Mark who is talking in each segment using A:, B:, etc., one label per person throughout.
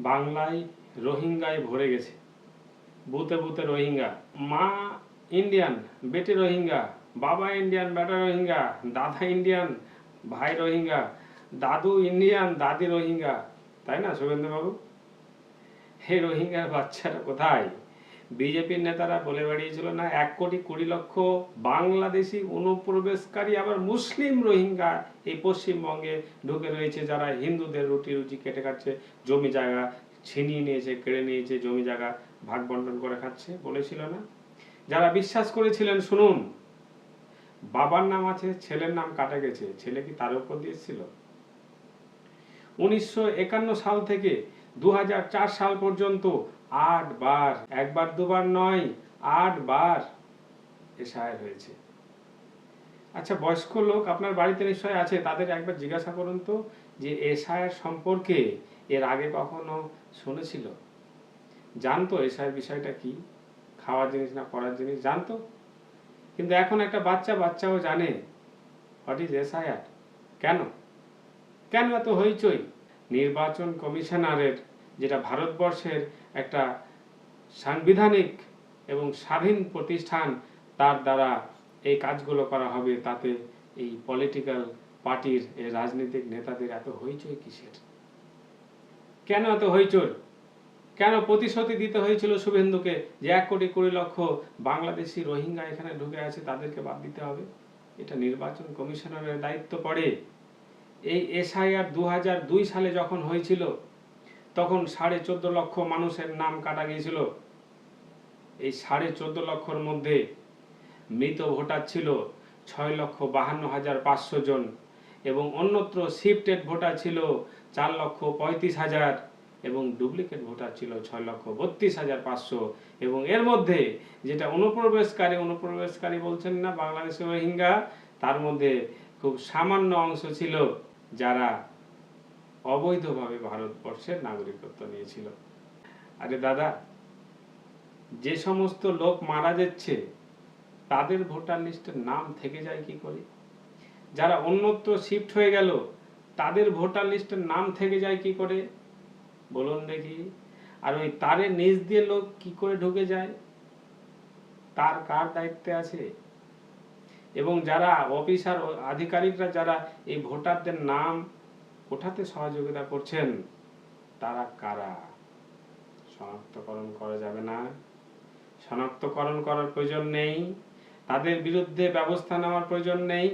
A: বাংলায় রোহিঙ্গায় ভরে গেছে। বুতে বুতে রোহিঙ্গা। মা ইন্ডিয়ান, বেটে রোহিঙ্গা, বাবা ইন্ডিয়ান, বেটা রোহিঙ্গা, দাদা ইন্ডিয়ান, ভাই রোহিঙ্গা, দাদু ইন্ডিয়ান, দাদি রোহিঙ্গা। তাই না শুভেন্দুবাবু? হে, রোহিঙ্গার বাচ্চারা কোথায়? বিজেপির নেতারা বলে বেরিয়েছিল না 1,20,00,000 বাংলাদেশি অনুপ্রবেশকারী আবার মুসলিম রোহিঙ্গা এই পশ্চিমবঙ্গে ঢুকে রয়েছে, যারা হিন্দুদের রুটি রুজি কেটে খাচ্ছে, জমি জায়গা ছিনিয়ে নিয়েছে, কেড়ে নিয়েছে, জমি জায়গা ভাগ বন্টন করে খাচ্ছে, বলেছিল না? যারা বিশ্বাস করেছিলেন, শুনুন, বাবার নাম আছে, ছেলের নাম কাটা গেছে, ছেলে কি তার উপর দিয়েছিল? 1951 সাল থেকে 2004 সাল পর্যন্ত 8 বার, একবার দুবার নয়, 8 বার এসআইআর হয়েছে। আচ্ছা, বয়স্ক লোক আপনার বাড়িতে নিশ্চয় আছে, তাদের একবার জিজ্ঞাসা করুন তো যে এসআইআর সম্পর্কে এর আগে কখনো শুনেছিল? জানতো এসআইআর বিষয়টা কি? খাওয়ার জিনিস না পড়ার জিনিস? জানতো? কিন্তু এখন একটা বাচ্চাও জানে হোয়াট ইজ এসআইআর। কেন কেন এত হইচই? নির্বাচন কমিশনারের, যেটা ভারতবর্ষের একটা সাংবিধানিক এবং স্বাধীন প্রতিষ্ঠান, তার দ্বারা এই কাজগুলো করা হবে, তাতে এই পলিটিক্যাল পার্টির এই রাজনৈতিক নেতাদের এত হইচই কিসের? কেন এত হইচই? কেন প্রতিশ্রুতি দিতে হয়েছিল শুভেন্দুকে যে 1,20,00,000 বাংলাদেশি রোহিঙ্গা এখানে ঢুকে আছে, তাদেরকে বাদ দিতে হবে? এটা নির্বাচন কমিশনারের দায়িত্ব পড়ে। এই এসআইআর 2002 সালে যখন হয়েছিল, তখন 14.5 লক্ষ মানুষের নাম কাটা গিয়েছিল। এই 14.5 লক্ষর মধ্যে মৃত ভোটার ছিল 6,52,500 জন, এবং অন্যত্র শিফটেড ভোটার ছিল 4,35,000, এবং ডুপ্লিকেট ভোটার ছিল 6,32,500। এবং এর মধ্যে যেটা অনুপ্রবেশকারী বলছেন না, বাংলাদেশি রোহিঙ্গা, তার মধ্যে খুব সামান্য অংশ ছিল যারা অবৈধভাবে ভারতবর্ষের নাগরিকত্ব নিয়েছিল। আরে দাদা, যে সমস্ত লোক মারা যাচ্ছে তাদের ভোটার লিস্টের নাম থেকে যায় কি করে? যারা অন্যত্র শিফট হয়ে গেল তাদের ভোটার লিস্টের নাম থেকে যায় কি করে বলুন দেখি? আর ওই তারের নিচ দিয়ে লোক কি করে ঢুকে যায়, তার কার দায়িত্বে আছে? এবং যারা অফিসার আধিকারিকরা যারা এই ভোটারদের নাম ওঠাতে সহযোগিতা করছেন, তারা কারা? শনাক্তকরণ করা যাবে না? শনাক্তকরণ করার প্রয়োজন নেই? তাদের বিরুদ্ধে ব্যবস্থা নেওয়ার প্রয়োজন নেই?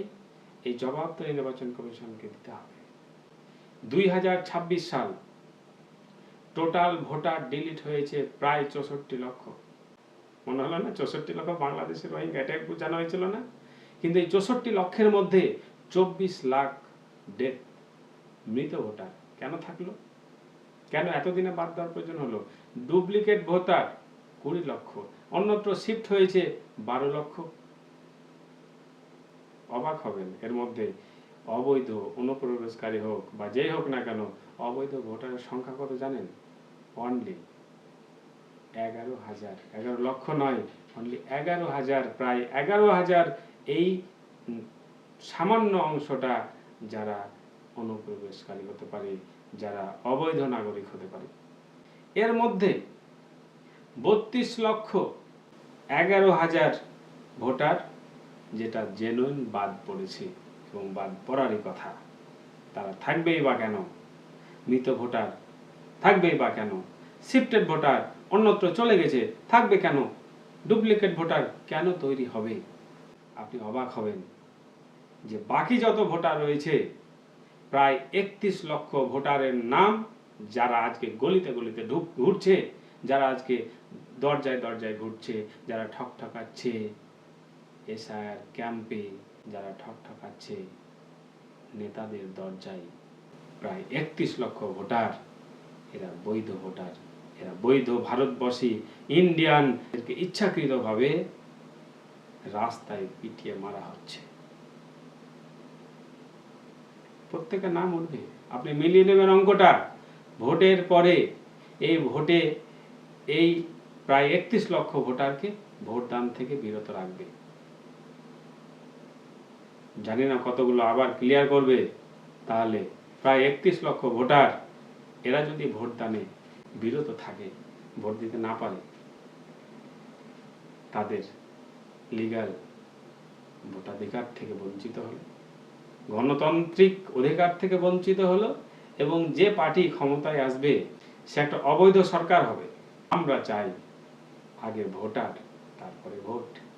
A: এই জবাব তো নির্বাচন কমিশনকে দিতে হবে। 2026 সাল টোটাল ভোটার ডিলিট হয়েছে প্রায় 64 লক্ষ। মনে হলো না 64 লক্ষ বাংলাদেশের রোহিঙ্গা, এটা বোঝানো হয়েছিল না? কিন্তু এই 64 লক্ষের মধ্যে 24 লাখ ডেথ, মৃত ভোটার কেন থাকলো? কেন এতদিনে বাদ দেওয়ার প্রয়োজন হলো? ডুপ্লিকেট ভোটার 20 লক্ষ, অন্যত্র শিফট হয়েছে 12 লক্ষ। অবাক হবেন, এর মধ্যে অবৈধ অনুপ্রবেশকারী হোক বা যেই হোক না কেন, অবৈধ ভোটারের সংখ্যা কত জানেন? অনলি 11,000। 11 লক্ষ নয়, অনলি 11,000, প্রায় 11,000। এই সামান্য অংশটা যারা অনুপ্রবেশকারী হতে পারে, যারা অবৈধ নাগরিক হতে পারে। এর মধ্যে 32,11,000 ভোটার যেটা জেনুইন বাদ পড়েছে, এবং বাদ পড়ারই কথা। তারা থাকবেই বা কেন? মৃত ভোটার থাকবেই বা কেন? শিফটেড ভোটার অন্যত্র চলে গেছে, থাকবে কেন? ডুপ্লিকেট ভোটার কেন তৈরি হবে? আপনি অবাক হবেন যে বাকি যত ভোটার রয়েছে, প্রায় 31 লক্ষ ভোটারের নাম, যারা আজকে গলিতে গলিতে ঘুরছে, যারা আজকে দরজায় দরজায় ঘুরছে, যারা ঠকাচ্ছে এসআইআর ক্যাম্পে, যারা ঠকাচ্ছে নেতাদের দরজায়, প্রায় 31 লক্ষ ভোটার, এরা বৈধ ভোটার, এরা বৈধ ভারতবর্ষী ইন্ডিয়ান। এদেরকে ইচ্ছাকৃতভাবে রাস্তায় পিটিয়ে মারা হচ্ছে। প্রত্যেকের নাম উঠবে, আপনি মিলিয়ে নেবেন অঙ্কটা। ভোটের পরে এই ভোটে এই প্রায় 31 লক্ষ ভোটারকে ভোটদান থেকে বিরত রাখবে। জানি না কতগুলো আবার ক্লিয়ার করবে। তাহলে প্রায় 31 লক্ষ ভোটার, এরা যদি ভোটদানে বিরত থাকে, ভোট দিতে না পারে, তাদের লিগ্যাল ভোটাধিকার থেকে বঞ্চিত হলো, গণতান্ত্রিক অধিকার থেকে বঞ্চিত হলো, এবং যে পার্টি ক্ষমতায় আসবে সে একটা অবৈধ সরকার হবে। আমরা চাই আগে ভোটার, তারপরে ভোট।